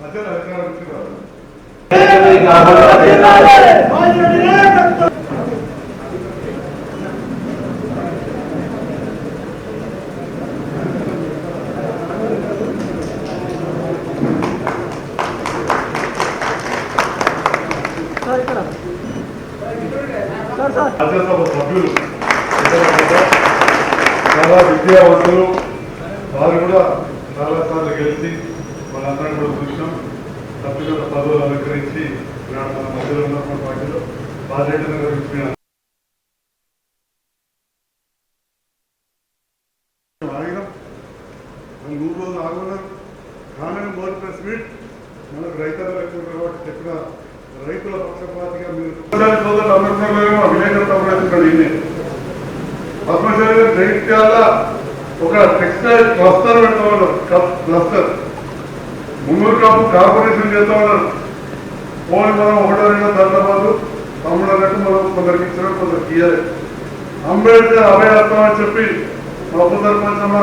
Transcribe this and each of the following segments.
మధ్యలో అధికారం ఇచ్చినారు. రాజ్యసభ సభ్యులు చాలా విద్యావంతులు, వారు కూడా చాలా సార్లు గెలిచి మనందరం కూడా చూసినాం. సభ్యుల పదవులు అలంకరించి మన మధ్యలో ఉన్నటువంటి పార్టీలో బాధ్యతను నిర్వహించిన ఆగినాం. 3 రోజులు ఆగున్నారు. కానీ మోర్ ప్రెస్ మీట్ మనకు రైతులు ఎక్కువ కాబట్టి చెప్పిన రైతుల పక్షపాతిగా మీరు సోదరులు అమృతంలో విలేకరులు సంప్రదించాడు. ఈయన పద్మశాలి జైత్యాల ఒక టెక్స్టైల్ క్లస్టర్ పెడతా ఉన్నారు. క్లస్టర్ మున్నూరు కాపు కార్పొరేషన్ చేస్తా ఉన్నారు. పోనీ మనం 1-2 ధర్నాబాదు తమ్ముడు అన్నట్టు మనం కొందరికి ఇచ్చినా కొందరికి ఇయ్యాలి. అంబేద్కర్ అభయాత్మ అని చెప్పి మా ఉప సర్పంచ్ అమ్మ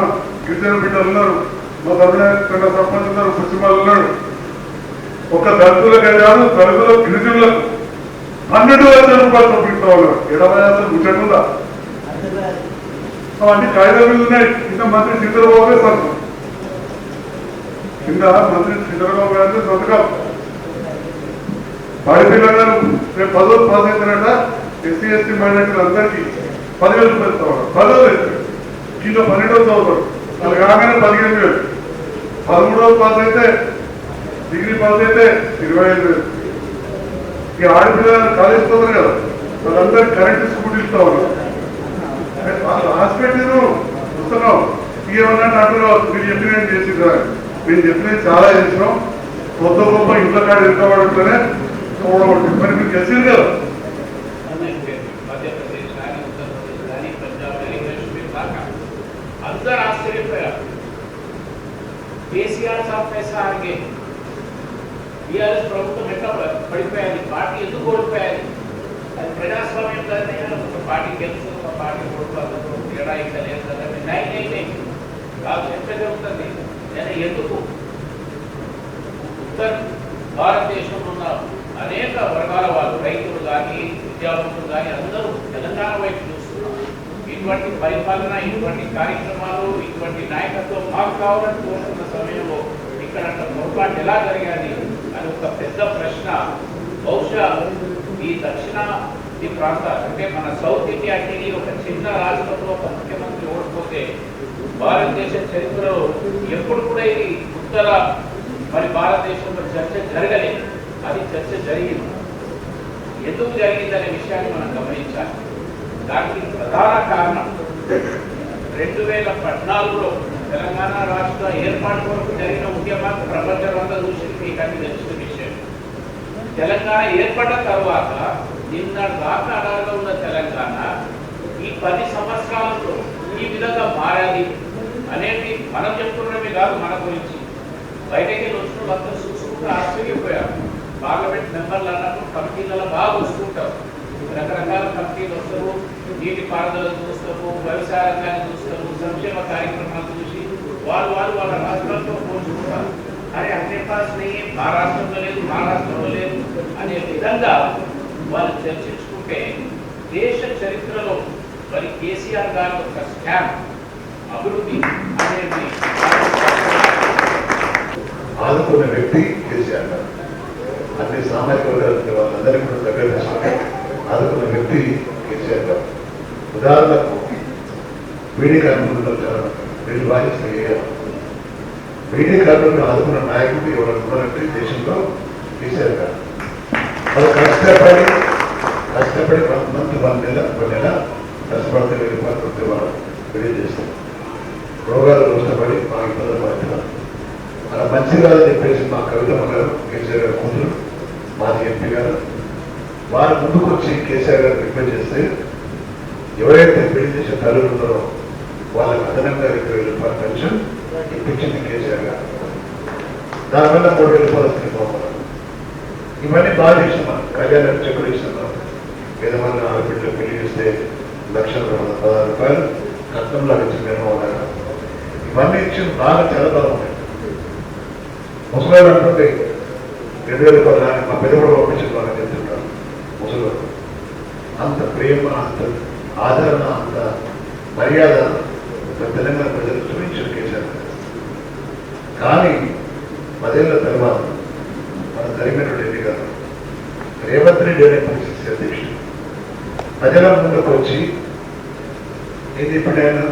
గిరిజన బిడ్డలు ఉన్నారు, మా తమిళనాడు సర్పంచ్ ఉన్నారు, పుష్టిమాలు ఉన్నాడు. ఒక దళితులకే కాదు దళితుల గిరిజనులకు 12,00,000 రూపాయలు పంపిస్తా ఉన్నారు. 20,000 ముచ్చటుందా? అవన్నీ కాగితాల మీద ఉన్నాయి. కింద మంత్రి చంద్రబాబు సంతకం, కింద మంత్రి చంద్రబాబు గారి సంతకం. బాడీ పిల్లలు రేపు 10వ పాస్ అవుతారట. ఎస్సీ ఎస్టీ మైనార్టీలు అందరికీ 10,000 రూపాయలు ఇస్తా ఉన్నారు. 10వ అవుతారు, కింద 12వ చదువుతారు. వాళ్ళు కాగానే 15,000. 13వ పాస్ అయితే, డిగ్రీ పాస్ అయితే 25,000. ఇక ఆడపిల్లలు కాలేజ్ పోతారు కదా, వాళ్ళందరికీ కరెంటు స్కూటీ ఇస్తా ఉన్నారు. హాస్పిటల్ చూస్తున్నాం. ఏమన్నా అంటున్నావు, మీరు చెప్పిన చేసిందా? మేము చెప్పినది చాలా చేసినాం. కొత్త గొప్ప ఇంట్లో కాడ ఎదుర్కోవడంతోనే మరి మీరు చేసింది కదా. అందరూ ఆశ్చర్యపోయారు. కేసీఆర్ సాబ్ పైసా ఆగే టీఆర్ఎస్ ప్రభుత్వం ఎట్లా పడిపోయాలి, పార్టీ ఎందుకు ఓడిపోయాలి? అది ప్రజాస్వామ్యం కదా. ఒక పార్టీ గెలుసు, ఒక పార్టీ ఓడిపోతుంది, తేడా ఇంకా లేదు కదా. కాదు ఎంత జరుగుతుంది. నేను ఎందుకు ఉత్తర భారతదేశంలో ఉన్న అనేక వర్గాల వాళ్ళు, రైతులు కానీ విద్యావంతులు కానీ అందరూ తెలంగాణ వైపు చూస్తున్నారు. ఇటువంటి పరిపాలన, ఇటువంటి కార్యక్రమాలు, ఇటువంటి నాయకత్వం మాకు కావాలని కోరుతున్న సమయంలో ఇక్కడ పొరపాటు ఎలా జరిగాది అని ఒక పెద్ద ప్రశ్న. బహుశా ఈ దక్షిణాది ప్రాంతాలు అంటే మన సౌత్ ఇండియాకి ఒక చిన్న రాష్ట్రంలో ఒక ముఖ్యమంత్రి ఓడిపోతే భారతదేశ చరిత్రలో ఎప్పుడు కూడా ఇది ఉత్తర మరి భారతదేశంలో చర్చ జరగలేదు. అది చర్చ జరిగింది. ఎందుకు జరిగిందనే విషయాన్ని మనం గమనించాలి. దానికి ప్రధాన కారణం 2014లో తెలంగాణ రాష్ట్ర ఏర్పాటు కొరకు జరిగిన ఉద్యమాన్ని ప్రపంచం అంతా చూసి మీకు అన్ని తెలిసిన విషయం. తెలంగాణ ఏర్పడిన తర్వాత నిన్నటి దాకా అలాగా ఉన్న తెలంగాణ ఈ 10 సంవత్సరాలలో ఈ విధంగా మారాలి అనేది మనం చెప్తున్నవి కాదు. మన గురించి బయటకి వచ్చిన వాళ్ళంతా చూసుకుంటూ ఆశ్చర్యపోయారు. పార్లమెంట్ మెంబర్లు అన్నప్పుడు కమిటీలలో బాగా చూసుకుంటారు. రకరకాల కమిటీలు వస్తారు, నీటి పారుదల చూస్తారు, వ్యవసాయ రంగాన్ని చూస్తారు, సంక్షేమ కార్యక్రమాలు చూసి వాళ్ళ రాష్ట్రాలతో పోల్చుకుంటారు. అరే అన్ని పాస్ని మా రాష్ట్రంలో లేదు, మా రాష్ట్రంలో లేదు అనే విధంగా వాళ్ళు చర్చించుకుంటే దేశ చరిత్రలో మరి కేసీఆర్ గారి ఒక స్కామ్ అభివృద్ధి అనేది ఆదుకున్న వ్యక్తి కేసీఆర్ గారు. అన్ని సామాజిక వర్గాల వాళ్ళందరికీ కూడా దగ్గర తీసుకుని ఆదుకున్న వ్యక్తి కేసీఆర్ గారు. ఉదాహరణకు బీడీ కార్మికులు వీళ్ళు బాధ్యత బీడీ కార్మికులను ఆదుకున్న నాయకుడు ఎవరు ఉన్నారంటే దేశంలో కేసీఆర్ గారు. వాళ్ళు కష్టపడి 1 మంత్ 1 నెల కష్టపడితే వెళ్ళిపోతే వాళ్ళు విడుదల చేస్తారు. రోగాలు కష్టపడి మా ఇబ్బందులు పడుతున్నారు. అలా మంచి కాదని చెప్పేసి మా కవితమ్మ గారు, కేసీఆర్ గారు కూతురు, మాజీ ఎంపీ గారు, వారు ముందుకు వచ్చి కేసీఆర్ గారు రిక్వెస్ట్ చేస్తే ఎవరైతే పెళ్లి చేసే తల్లులు ఉన్నారో వాళ్ళకి అదనంగా 20,000 రూపాయల పెన్షన్ ఇప్పించింది కేసీఆర్ గారు. దానివల్ల 3,000 రూపాయలు వస్తుంది. ఇవన్నీ బాగా చేసిన మనం కళ్యాణ చెక్కులు ఇస్తున్నాం. పేదవాళ్ళ ఆడబిడ్డలు పెళ్లి చేస్తే 1,16,000 రూపాయలు కట్నంలో ఇచ్చిన ఇవన్నీ ఇచ్చి బాగా చాలా బాగా ఉంటాయి. ముసలాడు అంటుంటే 2000 రూపాయలు మా పెద్దవాడు పంపించిన వాళ్ళని చెప్తుంటారు ముసలు. అంత ప్రేమ, అంత ఆదరణ, అంత మర్యాద తెలంగాణ ప్రజలు చూపించారు కేసీఆర్ గారు. కానీ 10 ఏళ్ల తర్వాత మన జరిగినటువంటి ఎన్నికలు రేవంత్ రెడ్డి అనే పరిస్థితి అధ్యక్షుడు ప్రజల ముందుకు వచ్చి నేను ఎప్పుడైనా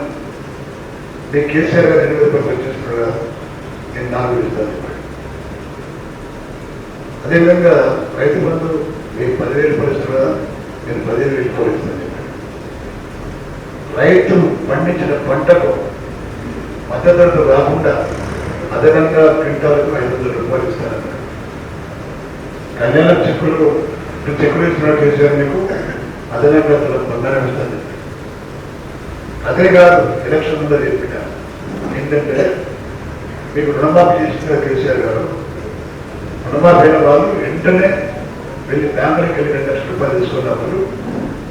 నేను కేసీఆర్ గారు 8,000 రూపాయలు వచ్చేస్తున్నాడు కదా, నేను 4 ఇస్తాను చెప్పాడు. అదేవిధంగా రైతు బంధు మీకు 10,000 పరిస్థితులు కదా, నేను 15,000 ఇస్తాను చెప్పాడు. రైతు పండించిన పంటకు మద్దతు ధరలు రాకుండా అదనంగా క్వింటాలకు 500 రూపాయలు ఇస్తానన్నాడు. కళ్యాణ చెక్కులు ఇస్తున్నాడు కేసీఆర్, మీకు అదనంగా బంగారం ఇస్తాను. అదే కాదు, ఎలక్షన్ ముందు చెప్పిన ఏంటంటే మీకు రుణమాఫీ చేసిన కేసీఆర్ గారు, రుణమాఫీ అయిన వాళ్ళు వెంటనే వెళ్ళి బ్యాంకులకు వెళ్ళి 2 లక్షల రూపాయలు తీసుకున్నప్పుడు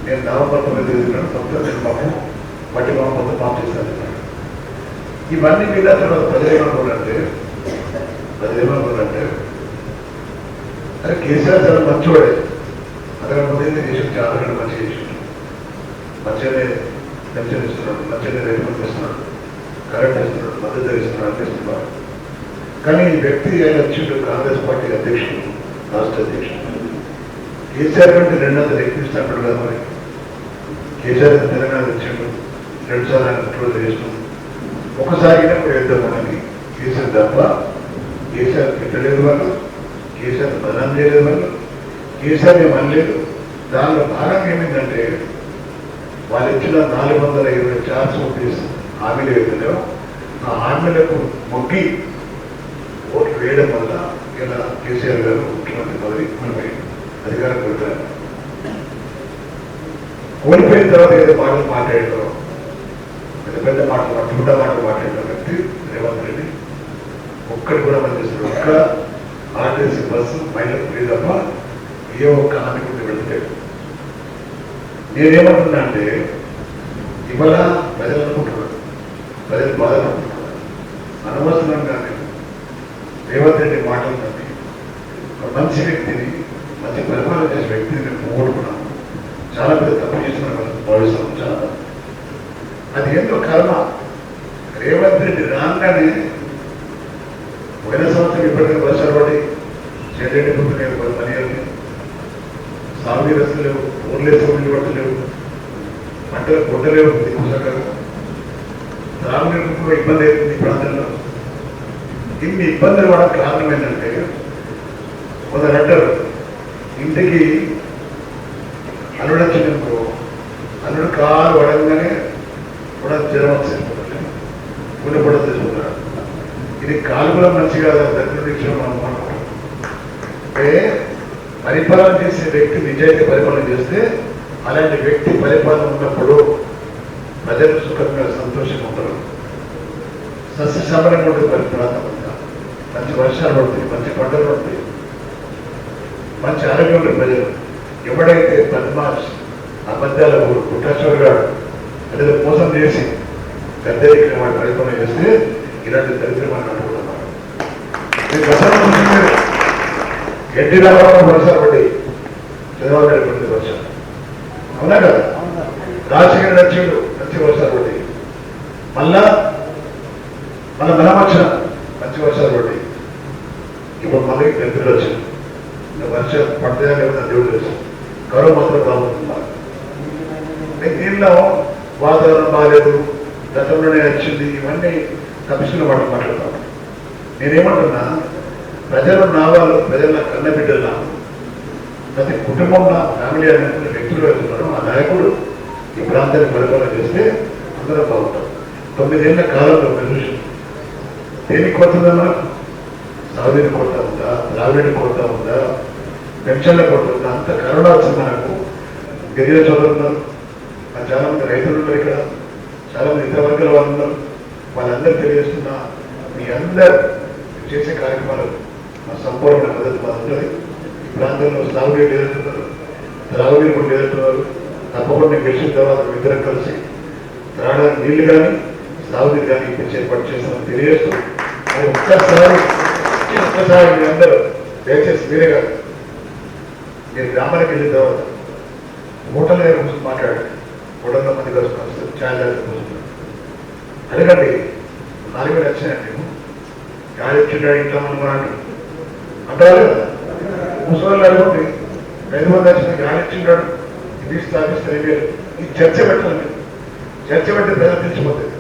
నేను నవంబర్ 9 మొత్తం నేను మట్టి మొత్తం మాఫ్ చేస్తాను. ఇవన్నీ మీద తర్వాత ప్రజలేమనుకోనంటే అరే కేసీఆర్ చాలా మంచివాడే, అతను ముందు చేసి చాలా మంచిగా చేసి మంచిగానే పెన్షన్ ఇస్తున్నాడు, మంచిగానే రైతు బంధు ఇస్తున్నాడు, కరెంట్ ఇస్తున్నాడు, మద్దతు ధరిస్తున్నాడు అనిపిస్తున్నాడు. కానీ ఈ వ్యక్తి ఆయన వచ్చిండు కాంగ్రెస్ పార్టీ అధ్యక్షుడు, రాష్ట్ర అధ్యక్షుడు. కేసీఆర్ కంటే 200 ఎక్కువ ఇస్తాడు కదా. మరి కేసీఆర్ తెలంగాణ వచ్చిండు, 2 సార్లు ఆయన ముఖ్యమంత్రి చేస్తున్నాడు. ఒకసారి వేద్దాం మనకి కేసీఆర్ తప్ప కేసీఆర్ పెట్టలేదు వాళ్ళు, కేసీఆర్ బలం చేయలేదు వాళ్ళు, కేసీఆర్ ఏమనలేదు. దానిలో భాగంగా ఏమైందంటే వాళ్ళు ఇచ్చిన 420 చార్జ్ రూపీస్ హామీలు ఏదైనా ఆ హామీలకు మొగ్గి ఓట్లు వేయడం వల్ల ఇలా కేసీఆర్ గారు ముఖ్యమంత్రి పదవి మనపై అధికారం పెడతారు. ఓడిపోయిన తర్వాత ఏదో మాటలు మాట్లాడారు, పెద్ద మాటలు చుట్ట మాటలు మాట్లాడిన వ్యక్తి రేవంత్ రెడ్డి. ఒక్కటి కూడా పనిచేస్తారు, ఒక్క ఆర్టీసీ బస్సు మహిళలకు ఫ్రీ తప్ప ఏ ఒక్క హామీ కూడా వెళ్ళలేదు. నేనేమంటున్నా అంటే ఇవాళ ప్రజలు అనుకుంటున్నారు, ప్రజలు బాధపడుతున్నారు. అనవసరంగానే రేవంత్ రెడ్డి మాటలు నమ్మి మంచి వ్యక్తిని, మంచి పరిపాలన చేసే వ్యక్తిని నేను పోగొట్టుకున్నాను. చాలా పెద్ద తప్పు చేస్తున్నాను భావిస్తాను. చాలా అది ఏంటో కర్మ. రేవంత్ రెడ్డి రాగానే పోయిన సంవత్సరం ఇప్పటికీ వర్షాలు పడి చెల్లెడ్డి పుట్టిన పని సాగు రస్తులు లేవు, ఊర్లేసి ఊళ్ళు పట్టలేవు, పంటలు కొట్టలేవు, దిక్కుసకలు త్రాగునీరు కూడా ఇబ్బంది అవుతుంది ఈ ప్రాంతంలో. ఇన్ని ఇబ్బందులు పడడానికి కారణం ఏంటంటే కొందరు అంటారు ఇంటికి అల్లుడు వచ్చినప్పుడు అల్లుడు కాలు పడంగానే కూడా జ్వరం వచ్చేసిపోతాడు, గుండె పొడ తెచ్చుకుంటాడు. ఇది కాలు కూడా మంచిగా దగ్గర విషయం మనం అనుకుంటాం. అంటే పరిపాలన చేసే వ్యక్తి నిజాయితీ పరిపాలన చేస్తే అలాంటి వ్యక్తి పరిపాలన ఉన్నప్పుడు ప్రజలు సుఖంగా సంతోషంగా ఉంటారు. సస్యశ్యామలంగా ఉంటుంది ప్రాంతం అంతా. మంచి వర్షాలు పడుతాయి, మంచి పంటలు పడతాయి, మంచి ఆరోగ్యం ఉంటుంది ప్రజలు. ఎవడైతే బద్మాష్ అబద్ధాల కుట్రాశ్వర్ గారు అదే మోసం చేసి పెద్ద వాడు పరిపాలన చేస్తే ఇలాంటి దరిద్రమాన్ని అనుకుంటున్నారు. ఎన్టీ రామారావు వర్షాలు పడ్డాయి, చంద్రబాబు నాయుడు పడింది వర్షాలు, అవునా కదా? రాజశేఖర్ నచ్చిండు, మంచి వర్షాలు పడ్డాయి. మళ్ళా బలం వచ్చిన మంచి వర్షాలు పడ్డాయి. ఇప్పుడు మళ్ళీ దరిద్రులు వచ్చింది. వర్షాలు పడతాయా లేదా దేవుడు తెలుసు. కరువు మాత్రం బాగుంటున్నారు. దీనిలో వాతావరణం బాగాలేదు, గతంలోనే వచ్చింది, ఇవన్నీ తప్పించుకున్న మాట మాట్లాడతాను. నేనేమంటున్నా, ప్రజలు నా వాళ్ళు, ప్రజల కన్నబిడ్డల ప్రతి కుటుంబంలో ఫ్యామిలీ అనేటువంటి వ్యక్తులు వెళ్తున్నారు. ఆ నాయకుడు ఈ ప్రాంతాన్ని పరిపాలన చేస్తే అందరూ బాగుంటారు. 9 ఏళ్ల కాలంలో మెరుగు దేనికి కొడుతుందా? మనకు సాగునీరు కొరత ఉందా, త్రాగునీటి కొరత ఉందా, పెన్షన్ల కొరత ఉందా? అంత కరోనా వచ్చింది మనకు. గిరిజన సోదరులు ఉన్నారు, చాలా మంది రైతులు ఉన్నారు, ఇక్కడ చాలా మంది ఇతర వర్గాల వాళ్ళు ఉన్నారు. వాళ్ళందరూ తెలియజేస్తున్నా మీ అందరు చేసే కార్యక్రమాలు మా సంపూర్ణ మద్దతు ఉంటుంది. ఈ ప్రాంతంలో సాగునీరు ఎదుర్కొన్నారు, త్రాగునీరు కూడా ఎదుర్కొన్నారు. తప్పకుండా నేను గెలిచిన తర్వాత ఇద్దరం కలిసి త్రాగడానికి నీళ్లు కానీ సాగునీరు కానీ ఇప్పించి ఏర్పాటు చేస్తామని తెలియజేస్తూ ఒక్కసారి మీ అందరూ దయచేసి మీరే కాదు, మీరు గ్రామానికి వెళ్ళిన తర్వాత హోటల్ దగ్గర కూర్చొని మాట్లాడండి. హోటల్లో మంది కలుసుకొని ఛాయ్ దగ్గర కూర్చుంటారు, అడగండి 4,000 వచ్చినాయండి మేము గాలి వచ్చిండా ఇంట్లో అనుకున్నాడు అంటారు కదా. ముసలి అడుగుంటే 5 మంది వచ్చిన గాలి ఇచ్చిండాడు ఇది స్థాపిస్తే ఈ చర్చ పెట్టాలి. చర్చ పెట్టి ప్రజలు తెలిసిపోతుంది.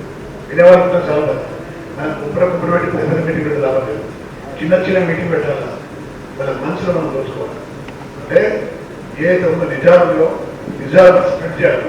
వినేవాళ్ళతో చాలా మంది మనం కుప్పర పెట్టి పెద్ద మీటింగ్ పెట్టి లాభం లేదు. చిన్న మీటింగ్ పెట్టాలా, వాళ్ళ మనసులో మనం దోచుకోవాలి. అంటే ఏదైతే ఉందో నిజాలు స్ప్రెడ్ చేయాలి.